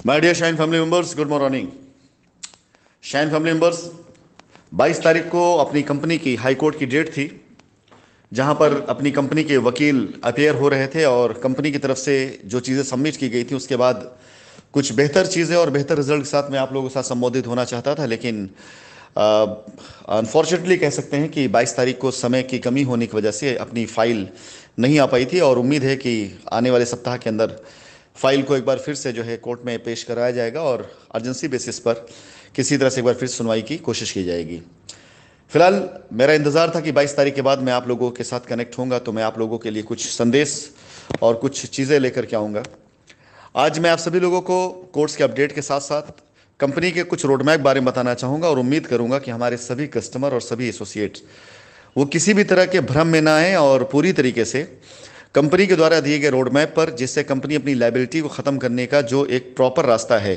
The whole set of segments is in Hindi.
My dear Shine family members, good morning. Shine family members, 22 तारीख को अपनी कंपनी की हाई कोर्ट की डेट थी, जहां पर अपनी कंपनी के वकील अपेयर हो रहे थे और कंपनी की तरफ से जो चीज़ें सबमिट की गई थी उसके बाद कुछ बेहतर चीज़ें और बेहतर रिजल्ट के साथ मैं आप लोगों के साथ संबोधित होना चाहता था, लेकिन अनफॉर्चुनेटली कह सकते हैं कि 22 तारीख को समय की कमी होने की वजह से अपनी फाइल नहीं आ पाई थी और उम्मीद है कि आने वाले सप्ताह के अंदर फाइल को एक बार फिर से जो है कोर्ट में पेश कराया जाएगा और अर्जेंसी बेसिस पर किसी तरह से एक बार फिर सुनवाई की कोशिश की जाएगी। फिलहाल मेरा इंतज़ार था कि 22 तारीख के बाद मैं आप लोगों के साथ कनेक्ट होऊंगा तो मैं आप लोगों के लिए कुछ संदेश और कुछ चीज़ें लेकर के आऊँगा। आज मैं आप सभी लोगों को कोर्स के अपडेट के साथ साथ कंपनी के कुछ रोडमैप बारे में बताना चाहूँगा और उम्मीद करूँगा कि हमारे सभी कस्टमर और सभी एसोसिएट्स वो किसी भी तरह के भ्रम में ना आए और पूरी तरीके से कंपनी के द्वारा दिए गए रोड मैप पर, जिससे कंपनी अपनी लायबिलिटी को ख़त्म करने का जो एक प्रॉपर रास्ता है,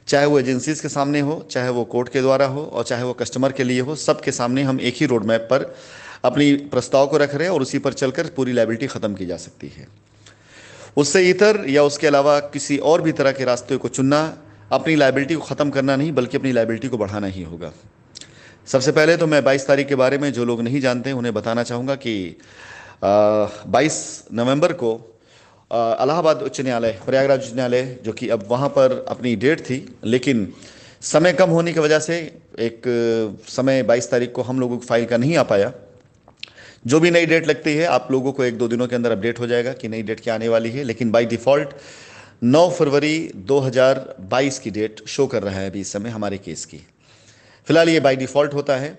चाहे वो एजेंसीज के सामने हो, चाहे वो कोर्ट के द्वारा हो और चाहे वो कस्टमर के लिए हो, सबके सामने हम एक ही रोड मैप पर अपनी प्रस्ताव को रख रहे हैं और उसी पर चलकर पूरी लायबिलिटी ख़त्म की जा सकती है। उससे इतर या उसके अलावा किसी और भी तरह के रास्ते को चुनना अपनी लायबिलिटी को ख़त्म करना नहीं बल्कि अपनी लायबिलिटी को बढ़ाना ही होगा। सबसे पहले तो मैं 22 तारीख के बारे में जो लोग नहीं जानते उन्हें बताना चाहूँगा कि 22 नवंबर को इलाहाबाद उच्च न्यायालय, प्रयागराज उच्च न्यायालय, जो कि अब वहाँ पर अपनी डेट थी, लेकिन समय कम होने की वजह से एक समय 22 तारीख को हम लोगों की फाइल का नहीं आ पाया। जो भी नई डेट लगती है आप लोगों को एक दो दिनों के अंदर अपडेट हो जाएगा कि नई डेट क्या आने वाली है, लेकिन बाय डिफ़ॉल्ट 9 फरवरी 2022 की डेट शो कर रहा है अभी इस समय हमारे केस की। फिलहाल ये बाय डिफ़ॉल्ट होता है,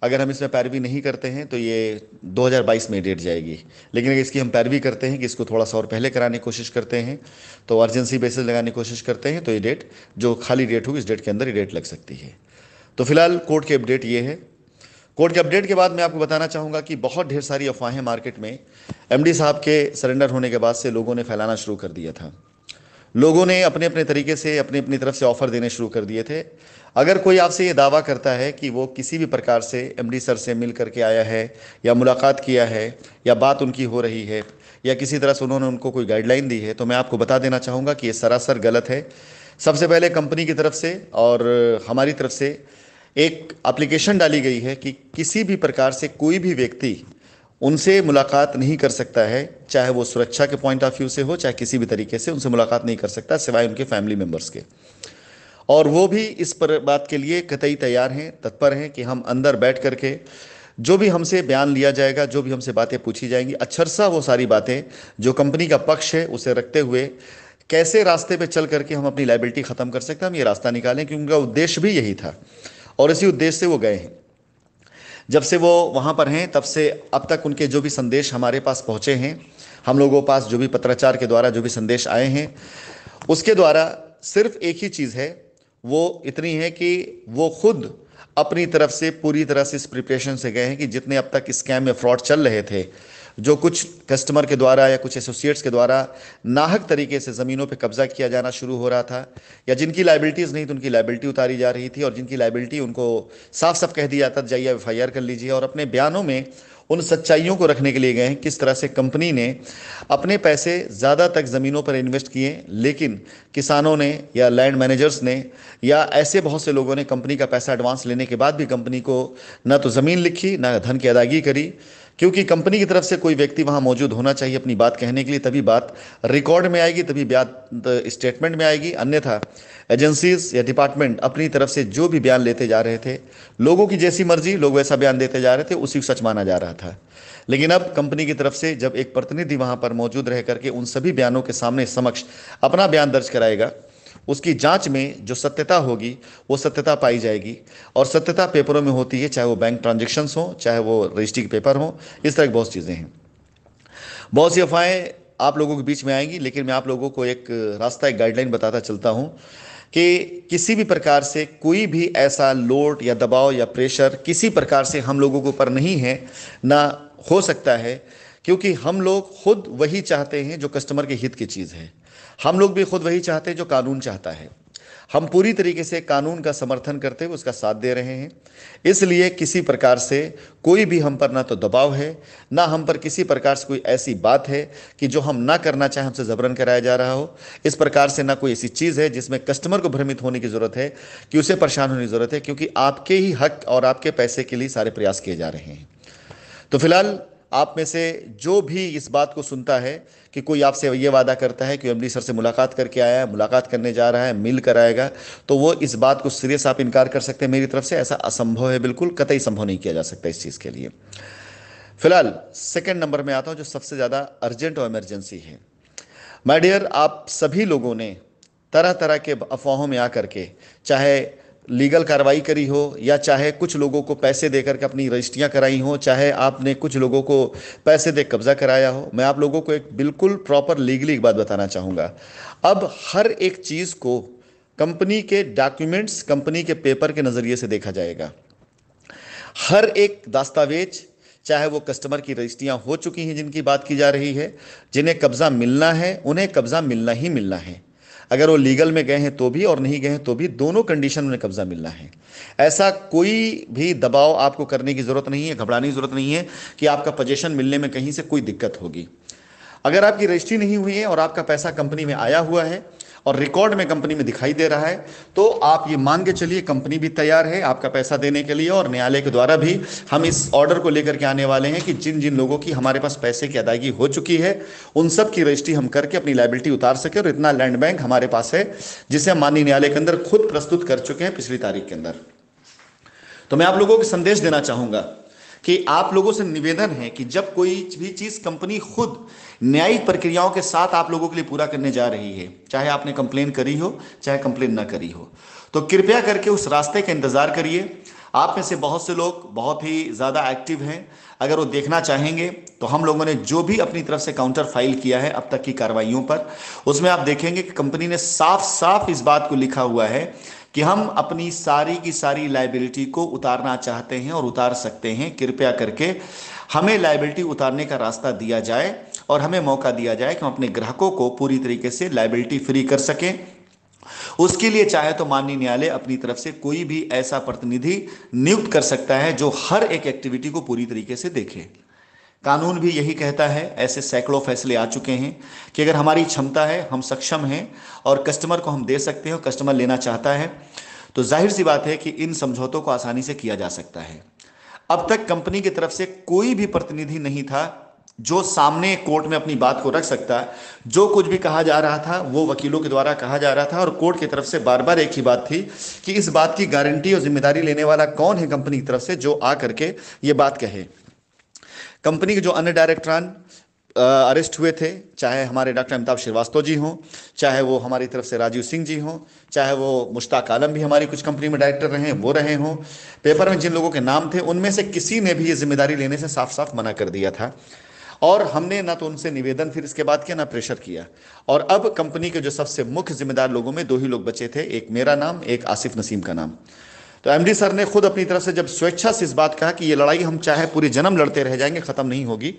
अगर हम इसमें पैरवी नहीं करते हैं तो ये 2022 में डेट जाएगी, लेकिन अगर इसकी हम पैरवी करते हैं कि इसको थोड़ा सा और पहले कराने की कोशिश करते हैं, तो अर्जेंसी बेसिस लगाने की कोशिश करते हैं, तो ये डेट जो खाली डेट होगी इस डेट के अंदर ये डेट लग सकती है। तो फिलहाल कोर्ट के अपडेट ये है। कोर्ट के अपडेट के बाद मैं आपको बताना चाहूँगा कि बहुत ढेर सारी अफवाहें मार्केट में एमडी साहब के सरेंडर होने के बाद से लोगों ने फैलाना शुरू कर दिया था। लोगों ने अपने अपने तरीके से अपनी अपनी तरफ से ऑफर देने शुरू कर दिए थे। अगर कोई आपसे ये दावा करता है कि वो किसी भी प्रकार से एमडी सर से मिल करके आया है या मुलाकात किया है या बात उनकी हो रही है या किसी तरह से उन्होंने उनको कोई गाइडलाइन दी है, तो मैं आपको बता देना चाहूँगा कि ये सरासर गलत है। सबसे पहले कंपनी की तरफ से और हमारी तरफ से एक एप्लीकेशन डाली गई है कि किसी भी प्रकार से कोई भी व्यक्ति उनसे मुलाकात नहीं कर सकता है, चाहे वो सुरक्षा के पॉइंट ऑफ व्यू से हो, चाहे किसी भी तरीके से उनसे मुलाकात नहीं कर सकता सिवाय उनके फैमिली मेम्बर्स के। और वो भी इस पर बात के लिए कतई तैयार हैं, तत्पर हैं कि हम अंदर बैठ करके जो भी हमसे बयान लिया जाएगा, जो भी हमसे बातें पूछी जाएंगी, अक्षरशः वो सारी बातें जो कंपनी का पक्ष है उसे रखते हुए कैसे रास्ते पे चल करके हम अपनी लायबिलिटी ख़त्म कर सकते हैं, हम ये रास्ता निकालें, क्योंकि उनका उद्देश्य भी यही था और इसी उद्देश्य से वो गए हैं। जब से वो वहाँ पर हैं तब से अब तक उनके जो भी संदेश हमारे पास पहुँचे हैं, हम लोगों के पास जो भी पत्राचार के द्वारा जो भी संदेश आए हैं, उसके द्वारा सिर्फ एक ही चीज़ है, वो इतनी है कि वो खुद अपनी तरफ से पूरी तरह से इस प्रिपरेशन से गए हैं कि जितने अब तक स्कैम में फ्रॉड चल रहे थे, जो कुछ कस्टमर के द्वारा या कुछ एसोसिएट्स के द्वारा नाहक तरीके से ज़मीनों पे कब्जा किया जाना शुरू हो रहा था, या जिनकी लायबिलिटीज़ नहीं तो उनकी लायबिलिटी उतारी जा रही थी, और जिनकी लायबिलिटी उनको साफ साफ कह दिया जाता जाइए एफआईआर कर लीजिए, और अपने बयानों में उन सच्चाइयों को रखने के लिए गए हैं किस तरह से कंपनी ने अपने पैसे ज़्यादा तक ज़मीनों पर इन्वेस्ट किए, लेकिन किसानों ने या लैंड मैनेजर्स ने या ऐसे बहुत से लोगों ने कंपनी का पैसा एडवांस लेने के बाद भी कंपनी को न तो ज़मीन लिखी न धन की अदायगी करी, क्योंकि कंपनी की तरफ से कोई व्यक्ति वहां मौजूद होना चाहिए अपनी बात कहने के लिए, तभी बात रिकॉर्ड में आएगी, तभी बात स्टेटमेंट में आएगी। अन्यथा एजेंसीज या डिपार्टमेंट अपनी तरफ से जो भी बयान लेते जा रहे थे, लोगों की जैसी मर्जी लोग वैसा बयान देते जा रहे थे, उसी को सच माना जा रहा था। लेकिन अब कंपनी की तरफ से जब एक प्रतिनिधि वहां पर मौजूद रह करके उन सभी बयानों के सामने समक्ष अपना बयान दर्ज कराएगा, उसकी जांच में जो सत्यता होगी वो सत्यता पाई जाएगी, और सत्यता पेपरों में होती है, चाहे वो बैंक ट्रांजैक्शंस हो, चाहे वो रजिस्ट्री के पेपर हो, इस तरह की बहुत चीज़ें हैं। बहुत सी अफवाहें आप लोगों के बीच में आएंगी, लेकिन मैं आप लोगों को एक रास्ता, एक गाइडलाइन बताता चलता हूं कि किसी भी प्रकार से कोई भी ऐसा लोड या दबाव या प्रेशर किसी प्रकार से हम लोगों के ऊपर नहीं है, ना हो सकता है, क्योंकि हम लोग खुद वही चाहते हैं जो कस्टमर के हित की चीज़ है। हम लोग भी खुद वही चाहते हैं जो कानून चाहता है। हम पूरी तरीके से कानून का समर्थन करते हुए उसका साथ दे रहे हैं। इसलिए किसी प्रकार से कोई भी हम पर ना तो दबाव है, ना हम पर किसी प्रकार से कोई ऐसी बात है कि जो हम ना करना चाहें हमसे जबरन कराया जा रहा हो। इस प्रकार से ना कोई ऐसी चीज़ है जिसमें कस्टमर को भ्रमित होने की ज़रूरत है, कि उसे परेशान होने की ज़रूरत है, क्योंकि आपके ही हक और आपके पैसे के लिए सारे प्रयास किए जा रहे हैं। तो फिलहाल आप में से जो भी इस बात को सुनता है कि कोई आपसे ये वादा करता है कि एमडी सर से मुलाकात करके आया है, मुलाकात करने जा रहा है, मिल कर आएगा, तो वो इस बात को सीरियस आप इनकार कर सकते हैं। मेरी तरफ से ऐसा असंभव है, बिल्कुल कतई संभव नहीं किया जा सकता इस चीज़ के लिए। फिलहाल सेकंड नंबर में आता हूं, जो सबसे ज़्यादा अर्जेंट और इमरजेंसी है। माय डियर, आप सभी लोगों ने तरह तरह के अफवाहों में आकर के, चाहे लीगल कार्रवाई करी हो, या चाहे कुछ लोगों को पैसे देकर के अपनी रजिस्ट्रियां कराई हो, चाहे आपने कुछ लोगों को पैसे दे कब्जा कराया हो, मैं आप लोगों को एक बिल्कुल प्रॉपर लीगली एक बात बताना चाहूँगा। अब हर एक चीज़ को कंपनी के डॉक्यूमेंट्स, कंपनी के पेपर के नज़रिए से देखा जाएगा। हर एक दस्तावेज, चाहे वो कस्टमर की रजिस्ट्रियां हो चुकी हैं जिनकी बात की जा रही है, जिन्हें कब्जा मिलना है उन्हें कब्जा मिलना ही मिलना है। अगर वो लीगल में गए हैं तो भी और नहीं गए हैं तो भी, दोनों कंडीशन उन्हें कब्जा मिलना है। ऐसा कोई भी दबाव आपको करने की ज़रूरत नहीं है, घबराने की ज़रूरत नहीं है कि आपका पोजीशन मिलने में कहीं से कोई दिक्कत होगी। अगर आपकी रजिस्ट्री नहीं हुई है और आपका पैसा कंपनी में आया हुआ है और रिकॉर्ड में कंपनी में दिखाई दे रहा है, तो आप ये मान के चलिए कंपनी भी तैयार है आपका पैसा देने के लिए, और न्यायालय के द्वारा भी हम इस ऑर्डर को लेकर के आने वाले हैं कि जिन जिन लोगों की हमारे पास पैसे की अदायगी हो चुकी है उन सब की रजिस्ट्री हम करके अपनी लायबिलिटी उतार सके। और इतना लैंड बैंक हमारे पास है जिसे हम माननीय न्यायालय के अंदर खुद प्रस्तुत कर चुके हैं पिछली तारीख के अंदर। तो मैं आप लोगों को संदेश देना चाहूंगा कि आप लोगों से निवेदन है कि जब कोई भी चीज कंपनी खुद न्यायिक प्रक्रियाओं के साथ आप लोगों के लिए पूरा करने जा रही है, चाहे आपने कंप्लेन करी हो चाहे कंप्लेन ना करी हो, तो कृपया करके उस रास्ते का इंतजार करिए। आप में से बहुत से लोग बहुत ही ज़्यादा एक्टिव हैं, अगर वो देखना चाहेंगे तो हम लोगों ने जो भी अपनी तरफ से काउंटर फाइल किया है अब तक की कार्रवाइयों पर, उसमें आप देखेंगे कि कंपनी ने साफ साफ इस बात को लिखा हुआ है कि हम अपनी सारी की सारी लायबिलिटी को उतारना चाहते हैं और उतार सकते हैं। कृपया करके हमें लायबिलिटी उतारने का रास्ता दिया जाए और हमें मौका दिया जाए कि हम अपने ग्राहकों को पूरी तरीके से लायबिलिटी फ्री कर सकें। उसके लिए चाहे तो माननीय न्यायालय अपनी तरफ से कोई भी ऐसा प्रतिनिधि नियुक्त कर सकता है जो हर एक एक्टिविटी को पूरी तरीके से देखे। कानून भी यही कहता है, ऐसे सैकड़ों फैसले आ चुके हैं कि अगर हमारी क्षमता है, हम सक्षम हैं और कस्टमर को हम दे सकते हैं और कस्टमर लेना चाहता है, तो जाहिर सी बात है कि इन समझौतों को आसानी से किया जा सकता है। अब तक कंपनी की तरफ से कोई भी प्रतिनिधि नहीं था जो सामने कोर्ट में अपनी बात को रख सकता। जो कुछ भी कहा जा रहा था वो वकीलों के द्वारा कहा जा रहा था और कोर्ट की तरफ से बार बार एक ही बात थी कि इस बात की गारंटी और जिम्मेदारी लेने वाला कौन है कंपनी की तरफ से जो आ करके ये बात कहे। कंपनी के जो अन्य डायरेक्टरान अरेस्ट हुए थे, चाहे हमारे डॉक्टर अमिताभ श्रीवास्तव जी हों, चाहे वो हमारी तरफ से राजीव सिंह जी हों, चाहे वो मुश्ताक आलम भी हमारी कुछ कंपनी में डायरेक्टर रहे वो रहे हों, पेपर में जिन लोगों के नाम थे उनमें से किसी ने भी ये जिम्मेदारी लेने से साफ साफ मना कर दिया था। और हमने ना तो उनसे निवेदन फिर इसके बाद किया ना प्रेशर किया। और अब कंपनी के जो सबसे मुख्य जिम्मेदार लोगों में दो ही लोग बचे थे, एक मेरा नाम, एक आसिफ नसीम का नाम। तो एमडी सर ने खुद अपनी तरफ से जब स्वेच्छा से इस बात कहा कि ये लड़ाई हम चाहे पूरे जन्म लड़ते रह जाएंगे, खत्म नहीं होगी,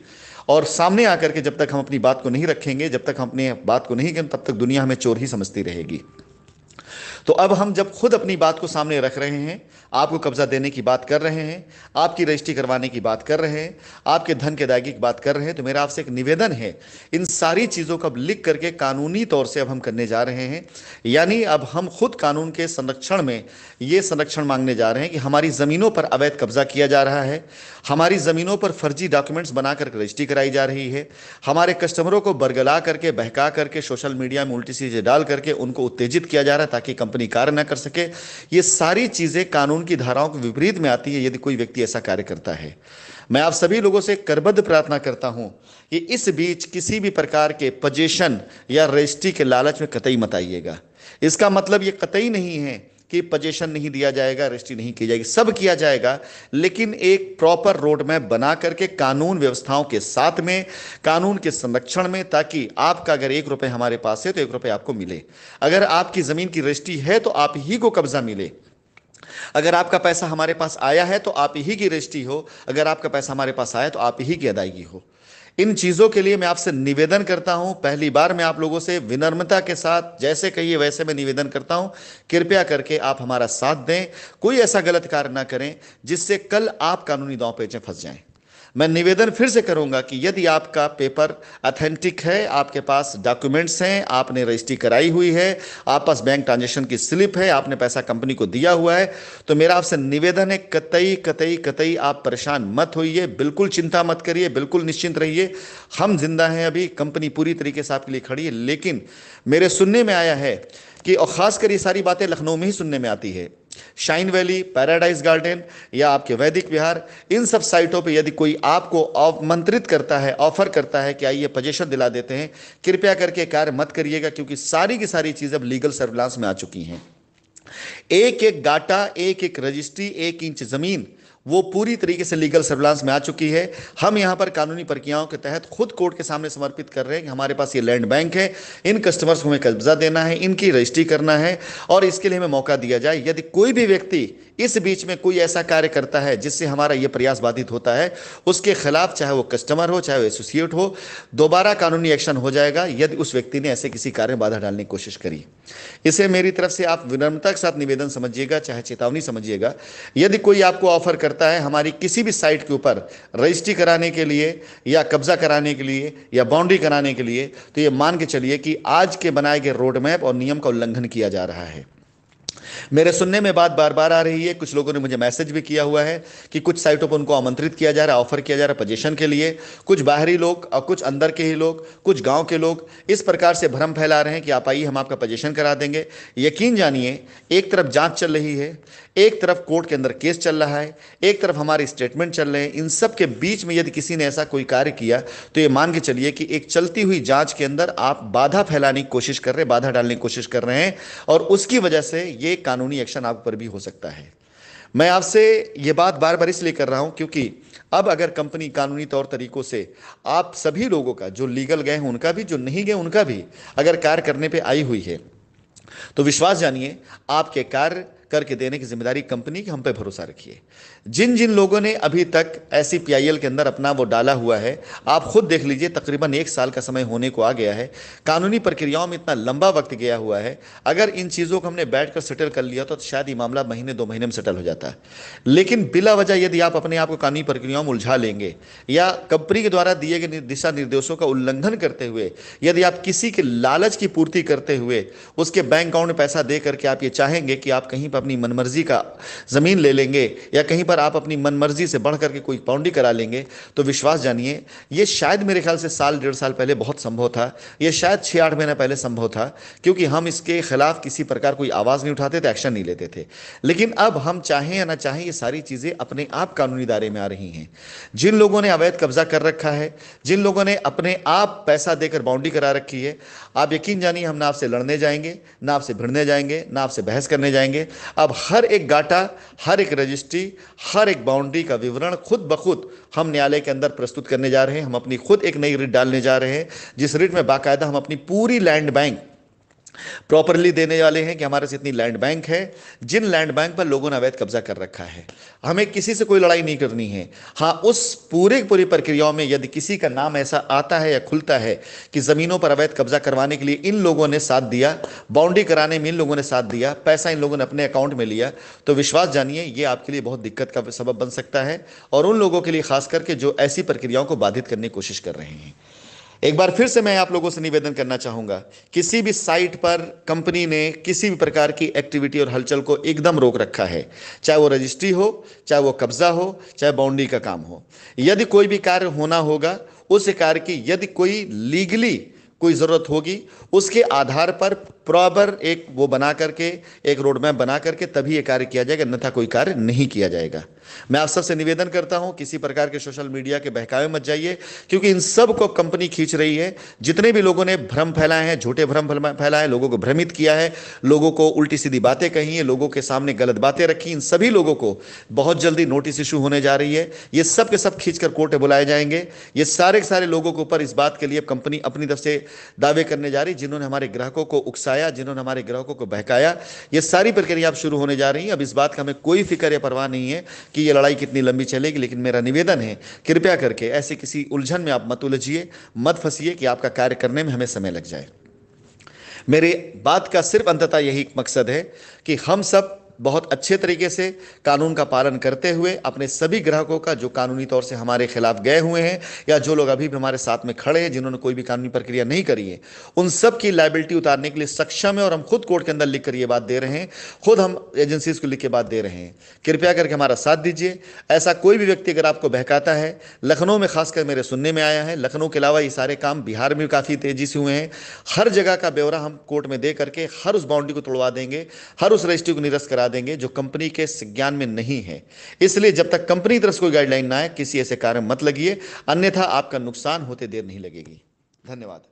और सामने आकर के जब तक हम अपनी बात को नहीं रखेंगे, जब तक हम अपनी बात को नहीं करें, तब तक दुनिया हमें चोर ही समझती रहेगी। तो अब हम जब खुद अपनी बात को सामने रख रहे हैं, आपको कब्जा देने की बात कर रहे हैं, आपकी रजिस्ट्री करवाने की बात कर रहे हैं, आपके धन के अदायगी की बात कर रहे हैं, तो मेरा आपसे एक निवेदन है, इन सारी चीज़ों को अब लिख करके कानूनी तौर से अब हम करने जा रहे हैं। यानी अब हम खुद कानून के संरक्षण में ये संरक्षण मांगने जा रहे हैं कि हमारी ज़मीनों पर अवैध कब्जा किया जा रहा है, हमारी ज़मीनों पर फर्जी डॉक्यूमेंट्स बनाकर रजिस्ट्री कराई जा रही है, हमारे कस्टमरों को बरगला करके, बहका करके, सोशल मीडिया में उल्टी चीज़ें डाल करके उनको उत्तेजित किया जा रहा है ताकि कंपनी कार्य न कर सके। ये सारी चीज़ें कानून की धाराओं के विपरीत में आती है यदि कोई व्यक्ति ऐसा कार्य करता है। मैं आप सभी लोगों से करबद्ध प्रार्थना करता हूं कि इस बीच किसी भी प्रकार के पोजीशन या रजिस्ट्री के लालच में कतई मत आइएगा। इसका मतलब ये कतई नहीं है कि पोजीशन नहीं दिया जाएगा, रजिस्ट्री नहीं की जाएगी, सब किया जाएगा, लेकिन एक प्रॉपर रोड मैप बना करके कानून व्यवस्थाओं के साथ में, कानून के संरक्षण में, ताकि आपका अगर 1 रुपये हमारे पास है तो 1 रुपये आपको मिले। अगर आपकी ज़मीन की रजिस्ट्री है तो आप ही को कब्जा मिले। अगर आपका पैसा हमारे पास आया है तो आप ही की रजिस्ट्री हो, अगर आपका पैसा हमारे पास आया तो आप ही की अदायगी हो। इन चीजों के लिए मैं आपसे निवेदन करता हूं, पहली बार मैं आप लोगों से विनम्रता के साथ जैसे कहिए वैसे मैं निवेदन करता हूं, कृपया करके आप हमारा साथ दें। कोई ऐसा गलत कार्य ना करें जिससे कल आप कानूनी दांव पेच में फंस जाएं। मैं निवेदन फिर से करूंगा कि यदि आपका पेपर अथेंटिक है, आपके पास डॉक्यूमेंट्स हैं, आपने रजिस्ट्री कराई हुई है, आप पास बैंक ट्रांजैक्शन की स्लिप है, आपने पैसा कंपनी को दिया हुआ है, तो मेरा आपसे निवेदन है, कतई कतई कतई आप परेशान मत होइए, बिल्कुल चिंता मत करिए, बिल्कुल निश्चिंत रहिए। हम जिंदा हैं, अभी कंपनी पूरी तरीके से आपके लिए खड़ी है। लेकिन मेरे सुनने में आया है कि, और खासकर ये सारी बातें लखनऊ में ही सुनने में आती है, शाइन वैली, पैराडाइज गार्डन या आपके वैदिक विहार, इन सब साइटों पे यदि कोई आपको आमंत्रित करता है, ऑफर करता है कि आइए पोजीशन दिला देते हैं, कृपया करके कार्य मत करिएगा, क्योंकि सारी की सारी चीजें अब लीगल सर्विलांस में आ चुकी हैं। एक एक गाटा, एक एक रजिस्ट्री, एक इंच जमीन वो पूरी तरीके से लीगल सर्विलांस में आ चुकी है। हम यहां पर कानूनी प्रक्रियाओं के तहत खुद कोर्ट के सामने समर्पित कर रहे हैं कि हमारे पास ये लैंड बैंक है, इन कस्टमर्स को हमें कब्जा देना है, इनकी रजिस्ट्री करना है, और इसके लिए हमें मौका दिया जाए। यदि कोई भी व्यक्ति इस बीच में कोई ऐसा कार्य करता है जिससे हमारा यह प्रयास बाधित होता है, उसके खिलाफ चाहे वो कस्टमर हो, चाहे वो एसोसिएट हो, दोबारा कानूनी एक्शन हो जाएगा यदि उस व्यक्ति ने ऐसे किसी कार्य में बाधा डालने की कोशिश करी। इसे मेरी तरफ से आप विनम्रता के साथ निवेदन समझिएगा, चाहे चेतावनी समझिएगा। यदि कोई आपको ऑफर करता है हमारी किसी भी साइट के ऊपर रजिस्ट्री कराने के लिए या कब्जा कराने के लिए या बाउंड्री कराने के लिए, तो ये मान के चलिए कि आज के बनाए गए रोड मैप और नियम का उल्लंघन किया जा रहा है। मेरे सुनने में बात बार बार आ रही है, कुछ लोगों ने मुझे मैसेज भी किया हुआ है कि कुछ साइटों पर उनको आमंत्रित किया जा रहा है, ऑफर किया जा रहा है पोजीशन के लिए। कुछ बाहरी लोग और कुछ अंदर के ही लोग, कुछ गांव के लोग इस प्रकार से भ्रम फैला रहे हैं कि आप आइए हम आपका पोजीशन करा देंगे। यकीन जानिए, एक तरफ जांच चल रही है, एक तरफ कोर्ट के अंदर केस चल रहा है, एक तरफ हमारे स्टेटमेंट चल रहे हैं। इन सब के बीच में यदि किसी ने ऐसा कोई कार्य किया तो ये मान के चलिए कि एक चलती हुई जांच के अंदर आप बाधा फैलाने की कोशिश कर रहे हैं, बाधा डालने की कोशिश कर रहे हैं, और उसकी वजह से ये कानूनी एक्शन आप पर भी हो सकता है। मैं आपसे ये बात बार बार इसलिए कर रहा हूं क्योंकि अब अगर कंपनी कानूनी तौर तरीकों से आप सभी लोगों का, जो लीगल गए हैं उनका भी, जो नहीं गए उनका भी, अगर कार्य करने पे आई हुई है, तो विश्वास जानिए आपके कार्य करके देने की जिम्मेदारी कंपनी की, हम पे भरोसा रखिए। जिन जिन लोगों ने अभी तक ऐसी पीआईएल के अंदर अपना वो डाला हुआ है, आप खुद देख लीजिए, तकरीबन 1 साल का समय होने को आ गया है। कानूनी प्रक्रियाओं में इतना लंबा वक्त गया हुआ है। अगर इन चीज़ों को हमने बैठकर सेटल कर लिया तो शायद ये मामला महीने 2 महीने में सेटल हो जाता है। लेकिन बिला वजह यदि आप अपने आप को कानूनी प्रक्रियाओं में उलझा लेंगे या कंपनी के द्वारा दिए गए दिशा निर्देशों का उल्लंघन करते हुए यदि आप किसी के लालच की पूर्ति करते हुए उसके बैंक अकाउंट में पैसा दे करके आप ये चाहेंगे कि आप कहीं पर अपनी मनमर्जी का जमीन ले लेंगे या कहीं पर आप अपनी मनमर्जी से बढ़ करके कोई बाउंड्री करा लेंगे, तो विश्वास जानिए ये शायद मेरे ख्याल से साल 1.5 साल पहले बहुत संभव था, ये शायद 6-8 महीने पहले संभव था, क्योंकि हम इसके खिलाफ किसी प्रकार कोई आवाज नहीं उठाते थे, एक्शन नहीं लेते थे। लेकिन अब हम चाहें या ना चाहें ये सारी चीजें अपने आप कानूनी दायरे में आ रही हैं। जिन लोगों ने अवैध कब्जा कर रखा है, जिन लोगों ने अपने आप पैसा देकर बाउंड्री करा रखी है, आप यकीन जानिए हम ना आपसे लड़ने जाएंगे, ना आपसे भिड़ने जाएंगे, ना आपसे बहस करने जाएंगे। अब हर एक गाटा, हर एक रजिस्ट्री, हर एक बाउंड्री का विवरण खुद ब खुद हम न्यायालय के अंदर प्रस्तुत करने जा रहे हैं। हम अपनी खुद एक नई रिट डालने जा रहे हैं, जिस रिट में बाकायदा हम अपनी पूरी लैंड बैंक प्रॉपरली देने वाले हैं कि हमारे से इतनी लैंड बैंक है, जिन लैंड बैंक पर लोगों ने अवैध कब्जा कर रखा है। हमें किसी से कोई लड़ाई नहीं करनी है। हाँ, उस पूरी प्रक्रियाओं में यदि किसी का नाम ऐसा आता है या खुलता है कि जमीनों पर अवैध कब्जा करवाने के लिए इन लोगों ने साथ दिया, बाउंड्री कराने में इन लोगों ने साथ दिया, पैसा इन लोगों ने अपने अकाउंट में लिया, तो विश्वास जानिए ये आपके लिए बहुत दिक्कत का सबब बन सकता है, और उन लोगों के लिए खास करके जो ऐसी प्रक्रियाओं को बाधित करने की कोशिश कर रहे हैं। एक बार फिर से मैं आप लोगों से निवेदन करना चाहूंगा, किसी भी साइट पर कंपनी ने किसी भी प्रकार की एक्टिविटी और हलचल को एकदम रोक रखा है, चाहे वो रजिस्ट्री हो, चाहे वो कब्जा हो, चाहे बाउंड्री का काम हो। यदि कोई भी कार्य होना होगा, उस कार्य की यदि कोई लीगली कोई ज़रूरत होगी, उसके आधार पर प्रॉपर एक वो बना करके, एक रोड मैप बना करके तभी ये कार्य किया जाएगा, अन्यथा कोई कार्य नहीं किया जाएगा। मैं आप सबसे निवेदन करता हूं, किसी प्रकार के सोशल मीडिया के बहकावे मत जाइए, क्योंकि इन सब को कंपनी खींच रही है। जितने भी लोगों ने भ्रम फैलाए हैं, झूठे भ्रम फैलाए, लोगों को भ्रमित किया है, लोगों को उल्टी सीधी बातें कही है, लोगों के सामने गलत बातें रखी, इन सभी लोगों को बहुत जल्दी नोटिस इशू होने जा रही है। ये सब के सब खींच कर कोर्ट में बुलाए जाएंगे। ये सारे के सारे लोगों के ऊपर इस बात के लिए कंपनी अपनी तरफ से दावे करने जा रही, जिन्होंने हमारे ग्राहकों को उकसाया उकसाया, जिन्होंने हमारे ग्राहकों को बहकाया, ये सारी प्रक्रिया अब शुरू होने जा रही है। अब इस बात का हमें कोई फिक्र या परवाह नहीं है कि ये लड़ाई कितनी लंबी चलेगी, लेकिन मेरा निवेदन है, कृपया करके ऐसे किसी उलझन में आप मत उलझिए, मत फंसिए कि आपका कार्य करने में हमें समय लग जाए। मेरे बात का सिर्फ अंततः यही मकसद है कि हम सब बहुत अच्छे तरीके से कानून का पालन करते हुए अपने सभी ग्राहकों का, जो कानूनी तौर से हमारे खिलाफ गए हुए हैं या जो लोग अभी भी हमारे साथ में खड़े हैं जिन्होंने कोई भी कानूनी प्रक्रिया नहीं करी है, उन सब की लायबिलिटी उतारने के लिए सक्षम है। और हम खुद कोर्ट के अंदर लिख कर ये बात दे रहे हैं, खुद हम एजेंसीज को लिख के बात दे रहे हैं। कृपया करके हमारा साथ दीजिए। ऐसा कोई भी व्यक्ति अगर आपको बहकाता है, लखनऊ में खासकर मेरे सुनने में आया है, लखनऊ के अलावा ये सारे काम बिहार में काफ़ी तेजी से हुए हैं, हर जगह का ब्यौरा हम कोर्ट में दे करके हर उस बाउंड्री को तोड़वा देंगे, हर उस रजिस्ट्री को निरस्त करा देंगे जो कंपनी के ज्ञान में नहीं है। इसलिए जब तक कंपनी की तरफ से कोई गाइडलाइन ना आए, किसी ऐसे कार्य मत लगिए, अन्यथा आपका नुकसान होते देर नहीं लगेगी। धन्यवाद।